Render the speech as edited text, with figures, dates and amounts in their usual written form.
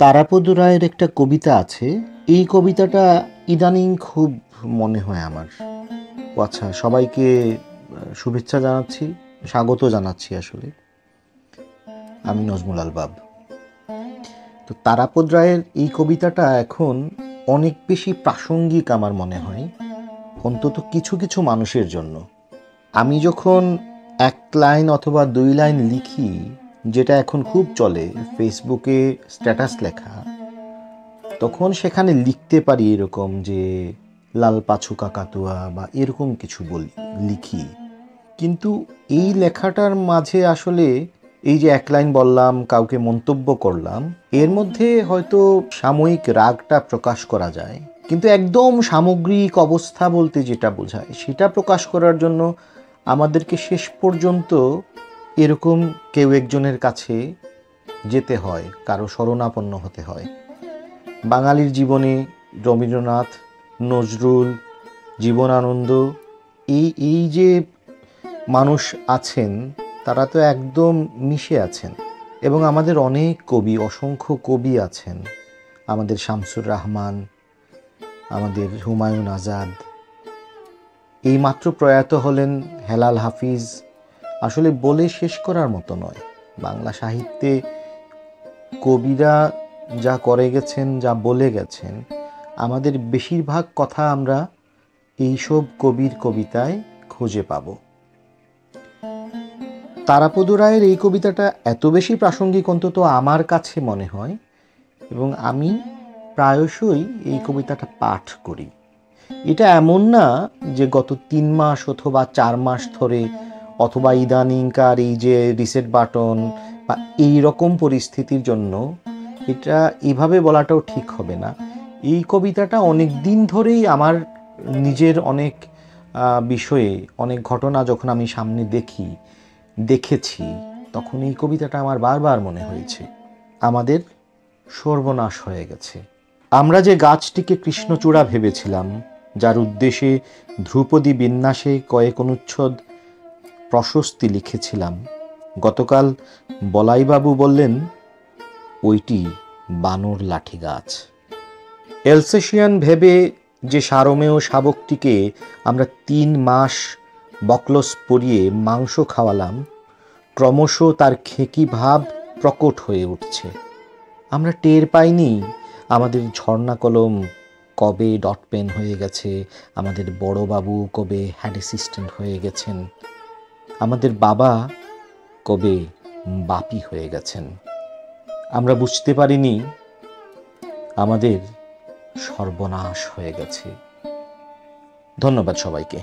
তারাপদ রায়ের একটা কবিতা আছে। এই কবিতাটা ইদানিং খুব মনে হয় আমার। আচ্ছা, সবাইকে শুভেচ্ছা জানাচ্ছি, স্বাগত জানাচ্ছি। আসলে আমি নজমুল আলবাব। তো তারাপদ রায়ের এই কবিতাটা এখন অনেক বেশি প্রাসঙ্গিক আমার মনে হয়, অন্তত কিছু কিছু মানুষের জন্য। আমি যখন এক লাইন অথবা দুই লাইন লিখি, যেটা এখন খুব চলে, ফেসবুকে স্ট্যাটাস লেখা, তখন সেখানে লিখতে পারি এরকম যে লাল পাছু কাকাতুয়া বা এরকম কিছু লিখি। কিন্তু এই লেখাটার মাঝে আসলে এই যে এক লাইন বললাম, কাউকে মন্তব্য করলাম, এর মধ্যে হয়তো সাময়িক রাগটা প্রকাশ করা যায়, কিন্তু একদম সামগ্রিক অবস্থা বলতে যেটা বোঝায় সেটা প্রকাশ করার জন্য আমাদেরকে শেষ পর্যন্ত এরকম কেউ একজনের কাছে যেতে হয়, কারো শরণাপন্ন হতে হয়। বাঙালির জীবনে রবীন্দ্রনাথ, নজরুল, জীবনানন্দ, এই যে মানুষ আছেন, তারা তো একদম মিশে আছেন। এবং আমাদের অনেক কবি, অসংখ্য কবি আছেন। আমাদের শামসুর রাহমান, আমাদের হুমায়ুন আজাদ, এই মাত্র প্রয়াত হলেন হেলাল হাফিজ। আসলে বলে শেষ করার মতো নয়। বাংলা সাহিত্যে কবিরা যা করে গেছেন, যা বলে গেছেন, আমাদের বেশিরভাগ কথা আমরা এইসব কবির কবিতায় খুঁজে পাব। তারাপদ রায়ের এই কবিতাটা এত বেশি প্রাসঙ্গিক, অন্তত আমার কাছে মনে হয়, এবং আমি প্রায়শই এই কবিতাটা পাঠ করি। এটা এমন না যে গত 3 মাস অথবা 4 মাস ধরে, অথবা ইদানিংকার এই যে রিসেট বাটন বা এই রকম পরিস্থিতির জন্য, এটা এভাবে বলাটাও ঠিক হবে না। এই কবিতাটা অনেক দিন ধরেই আমার নিজের অনেক বিষয়ে, অনেক ঘটনা যখন আমি সামনে দেখেছি, তখন এই কবিতাটা আমার বারবার মনে হয়েছে। আমাদের সর্বনাশ হয়ে গেছে। আমরা যে গাছটিকে কৃষ্ণচূড়া ভেবেছিলাম, যার উদ্দেশ্যে ধ্রুপদী বিন্যাসে কয়েক অনুচ্ছেদ প্রশস্তি লিখেছিলাম, গতকাল বলাইবাবু বললেন ওইটি বানর লাঠি গাছ। এলসেশিয়ান ভেবে যে সারমেয় শাবকটিকে আমরা 3 মাস বকলস পরিয়ে মাংস খাওয়ালাম, ক্রমশ তার খেকি ভাব প্রকট হয়ে উঠছে। আমরা টের পাইনি আমাদের ঝর্ণা কলম কবে ডট পেন হয়ে গেছে, আমাদের বড়বাবু কবে হেড অ্যাসিস্ট্যান্ট হয়ে গেছেন, আমাদের বাবা কবে বাপি হয়ে গেছেন। আমরা বুঝতে পারিনি আমাদের সর্বনাশ হয়ে গেছে। ধন্যবাদ সবাইকে।